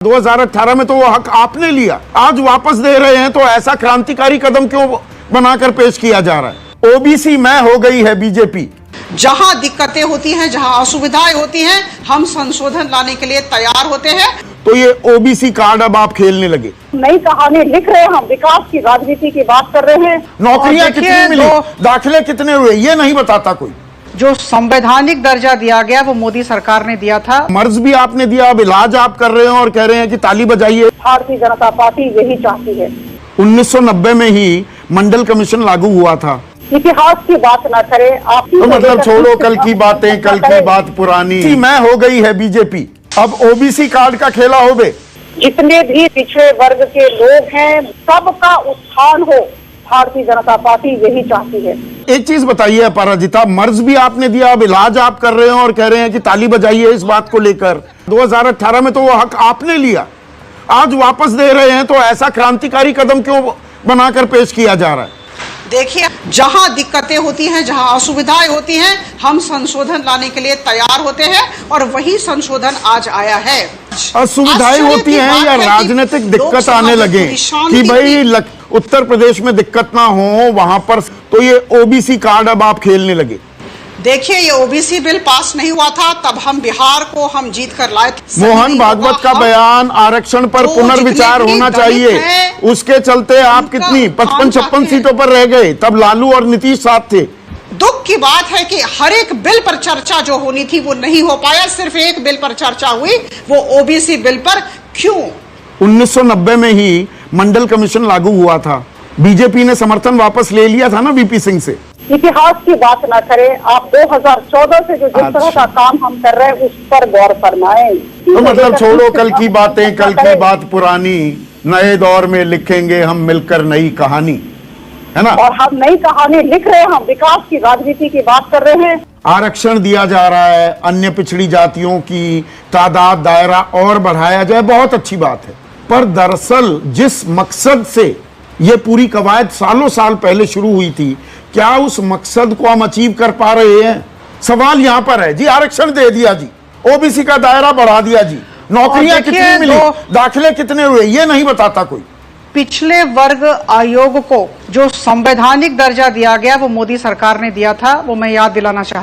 2018 में तो वो हक आपने लिया, आज वापस दे रहे हैं, तो ऐसा क्रांतिकारी कदम क्यों बनाकर पेश किया जा रहा है? ओबीसी में हो गई है बीजेपी। जहां दिक्कतें होती हैं, जहां असुविधाएं होती हैं, हम संशोधन लाने के लिए तैयार होते हैं। तो ये ओबीसी कार्ड अब आप खेलने लगे। नई कहानी लिख रहे हैं, हम विकास की राजनीति की बात कर रहे हैं। नौकरियां कितनी मिली, दाखिले कितने हुए, ये नहीं बताता कोई। जो संवैधानिक दर्जा दिया गया वो मोदी सरकार ने दिया था। मर्ज भी आपने दिया, अब इलाज आप कर रहे हो और कह रहे हैं कि ताली बजाइए। भारतीय जनता पार्टी यही चाहती है। 1990 में ही मंडल कमीशन लागू हुआ था। इतिहास की बात ना करें आप, तो मतलब छोड़ो कल की बातें, कल की बात पुरानी। मैं हो गई है बीजेपी, अब ओबीसी कार्ड का खेला हो बे। जितने भी पिछड़े वर्ग के लोग हैं, सबका उत्थान हो, भारतीय जनता पार्टी यही चाहती है। एक चीज बताइए अपराजिता, मर्ज भी आपने दिया, अब इलाज आप कर रहे हो और कह रहे हैं कि ताली बजाइए इस बात को लेकर। 2018 में तो वो हक आपने लिया, आज वापस दे रहे हैं, तो ऐसा क्रांतिकारी कदम क्यों बनाकर पेश किया जा रहा है? देखिए, जहां दिक्कतें होती हैं, जहां असुविधाएं होती हैं, हम संशोधन लाने के लिए तैयार होते हैं और वही संशोधन आज आया है। असुविधाएं होती हैं या राजनीतिक दिक्कत आने लगे कि भाई उत्तर प्रदेश में दिक्कत ना हो वहां पर, तो ये ओबीसी कार्ड अब आप खेलने लगे। देखिए, ये ओबीसी बिल पास नहीं हुआ था, तब हम बिहार को हम जीत कर लाए थे। मोहन भागवत का बयान आरक्षण पर पुनर्विचार होना चाहिए, उसके चलते आप कितनी 55-56 सीटों पर रह गए, तब लालू और नीतीश साथ थे। दुख की बात है कि हर एक बिल पर चर्चा जो होनी थी वो नहीं हो पाया, सिर्फ एक बिल पर चर्चा हुई, वो ओबीसी बिल पर। क्यों? 1990 में ही मंडल कमीशन लागू हुआ था, बीजेपी ने समर्थन वापस ले लिया था ना वीपी सिंह से। इतिहास की बात ना करें आप, 2014 से जो जिस तरह का काम हम कर रहे हैं उस पर गौर फरमाएं। तो मतलब छोड़ो कल की बातें, कल की बात पुरानी, नए दौर में लिखेंगे हम मिलकर नई कहानी, है ना? और हम नई कहानी लिख रहे हैं, हम विकास की राजनीति की बात कर रहे हैं। आरक्षण दिया जा रहा है, अन्य पिछड़ी जातियों की तादाद दायरा और बढ़ाया जाए, बहुत अच्छी बात है। पर दरअसल जिस मकसद से ये पूरी कवायद सालों साल पहले शुरू हुई थी, क्या उस मकसद को हम अचीव कर पा रहे हैं? सवाल यहां पर है जी। आरक्षण दे दिया जी, ओबीसी का दायरा बढ़ा दिया जी, नौकरियां कितनी मिली, दाखिले कितने हुए, ये नहीं बताता कोई। पिछले वर्ग आयोग को जो संवैधानिक दर्जा दिया गया वो मोदी सरकार ने दिया था, वो मैं याद दिलाना चाहता हूं।